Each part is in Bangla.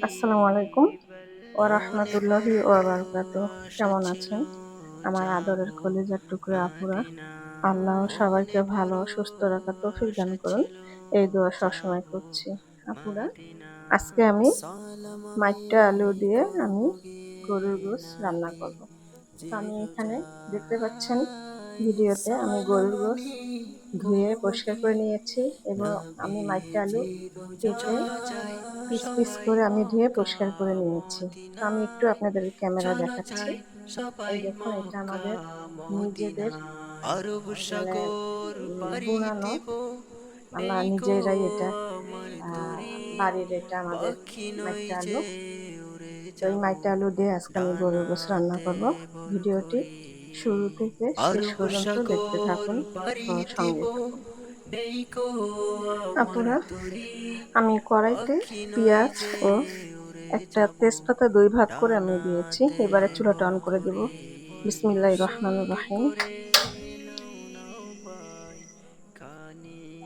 আসসালামু আলাইকুম ওয়া রাহমাতুল্লাহি ওয়া বারাকাতুহু। কেমন আছেন আমার আদরের কলিজার টুকরা আপুরা? আল্লাহ সবাইকে ভালো ও সুস্থ রাখার তৌফিক দান করুন, এই দোয়া সবসময় করছি। আপুরা, আজকে আমি মাইট্টা আলু দিয়ে গরুর গোশত রান্না করব। তো আমি এখানে দেখতে পাচ্ছেন ভিডিওতে আমি গরুর গোশত ধুয়ে পরিষ্কার করে নিয়েছি এবং আমি মাইট্টা আলু কেটে পিস পিস করে আমি ধুয়ে পরিষ্কার করে নিয়েছি। তো আমি একটু আপনাদের ক্যামেরা দেখাচ্ছি। এই দেখুন, এটা আমাদের নিজেদের মানে বুনানো, আমরা নিজেরাই এটা বাড়ির, এটা আমাদের মাইট্টা আলু। তো এই মাইট্টা আলু দিয়ে আজকে আমি গরুর গোশত রান্না করব। ভিডিওটি শুরু থেকে শেষ পর্যন্ত দেখতে থাকুন ও সঙ্গে থাকুন। আপুরা, আমি কড়াইতে পেঁয়াজ ও একটা তেজপাতা 2 ভাগ করে আমি দিয়েছি। এবারে চুলাটা অন করে দেব। বিসমিল্লাহির রহমানির রহিম।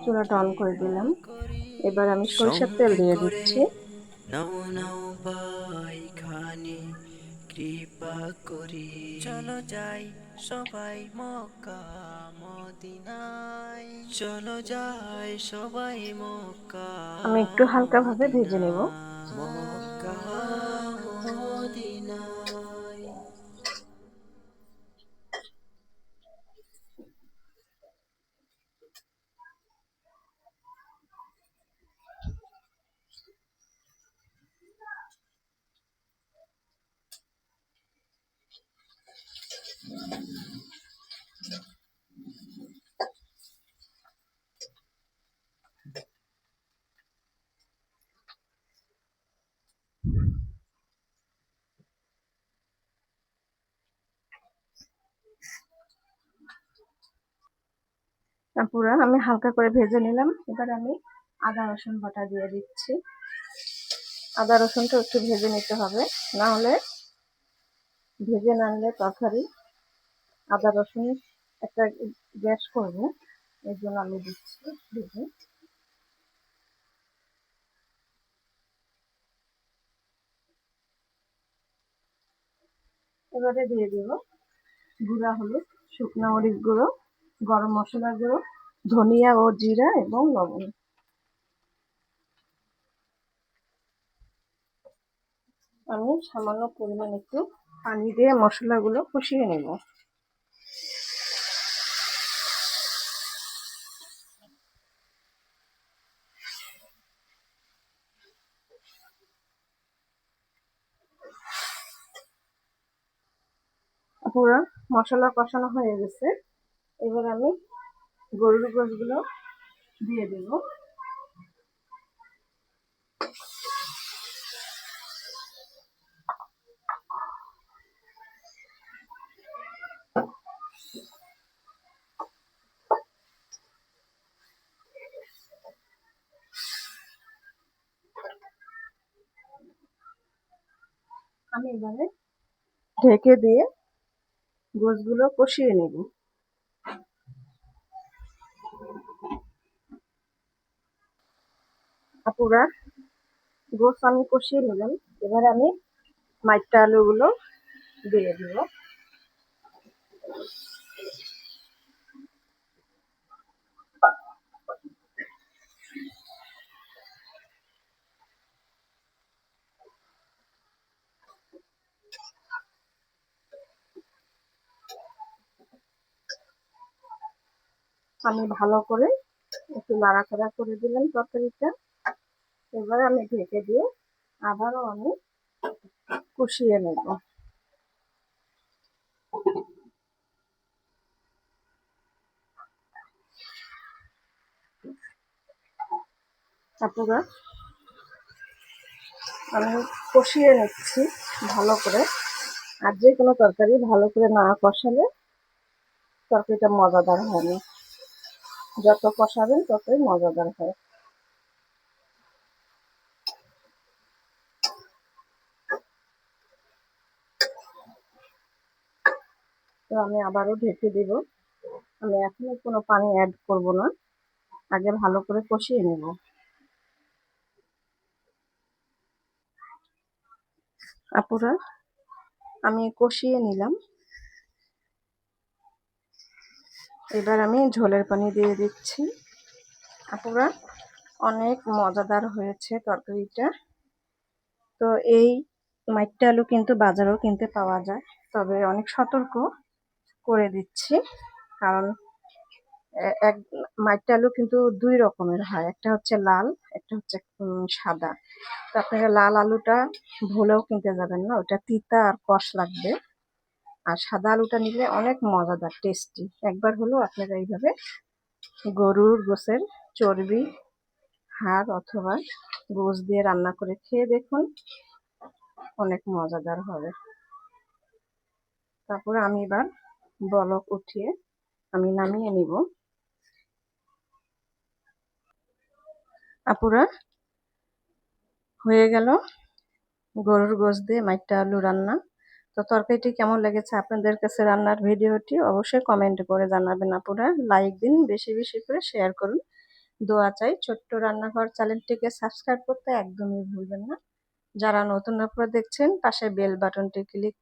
চুলাটা অন করে দিলাম। এবার আমি সরিষার তেল দিয়ে দিচ্ছি। নাও নাও ভাই খানি কৃপা করি চলো যাই সবাই মক্কা মদিনায় চলো যাই সবাই মক্কা আমি একটু হালকা ভাবে ভেজে নেব। মক্কা মদিনায়। পুরা আমি হালকা করে ভেজে নিলাম। এবার আমি আদা রসুন বাটা দিয়ে দিচ্ছি। আদা রসুনটা একটু ভেজে নিতে হবে, না হলে ভেজে না নিলে তরকারি আদা রসুন একটা গ্যাস করবে, এর জন্য আমি দিচ্ছি ভেজে। এবারে দিয়ে দেব গুঁড়া হলুদ, শুকনো মরিচ গুঁড়ো, গরম মশলা গুঁড়ো, ধনিয়া ও জিরা এবং লবণ। আমি সামান্য পরিমাণ একটু পানি দিয়ে মশলাগুলো কষিয়ে নেব। পুরো মশলা কষানো হয়ে গেছে। এবার আমি গরুর গোশতগুলো দিয়ে দেব। আমি এবারে ঢেকে দিয়ে গোশতগুলো কষিয়ে নেব। আপুরা, গোশত আমি কষিয়ে নিলাম। এবার আমি মাইট্টা আলুগুলো দিয়ে দেব। আমি ভালো করে একটু নাড়াচাড়া করে দিলাম তরকারিটা। এবার আমি ঢেকে দিয়ে আবারও আমি কষিয়ে নেব। আপুরা, আমি কষিয়ে নিচ্ছি ভালো করে। আর যে কোনো তরকারি ভালো করে না কষালে তরকারিটা মজাদার হয় না। যত কষাবেন ততই মজাদার হয়। তো আমি আবারও ঢেকে দিব। আমি এখনো কোনো পানি অ্যাড করব না, আগে ভালো করে কষিয়ে নেব। আপুরা, আমি কষিয়ে নিলাম। এবার আমি ঝোলের পানি দিয়ে দিচ্ছি। আপুরা, অনেক মজাদার হয়েছে তরকারিটা। তো এই মাইট্টা আলু কিন্তু বাজারেও কিনতে পাওয়া যায়, তবে অনেক সতর্ক করে দিচ্ছি, কারণ এক মাইট্টা আলু কিন্তু দুই রকমের হয়, একটা হচ্ছে লাল, একটা হচ্ছে সাদা। তো আপনারা লাল আলুটা ভুলেও কিনতে যাবেন না, ওটা তিতা আর কষ লাগবে। আর সাদা আলুটা নিলে অনেক মজাদার, টেস্টি। একবার হলেও আপনারা এইভাবে গরুর গোশের চর্বি, হাড় অথবা গোশ দিয়ে রান্না করে খেয়ে দেখুন, অনেক মজাদার হবে। তারপরে আমি এবার বলক উঠিয়ে আমি নামিয়ে নিব। আপুরা, হয়ে গেল গরুর গোশ দিয়ে মাইট্টা আলু রান্না। তো তরকারিটি কেমন লেগেছে আপনাদের কাছে, রান্নার ভিডিওটি অবশ্যই কমেন্ট করে জানাবেন। আপুরা, লাইক দিন, বেশি বেশি করে শেয়ার করুন। দোয়া চাই। ছোট্ট রান্নাঘর চ্যানেলটিকে সাবস্ক্রাইব করতে একদমই ভুলবেন না। যারা নতুন আপুরা দেখছেন, পাশে বেল বাটনটি ক্লিক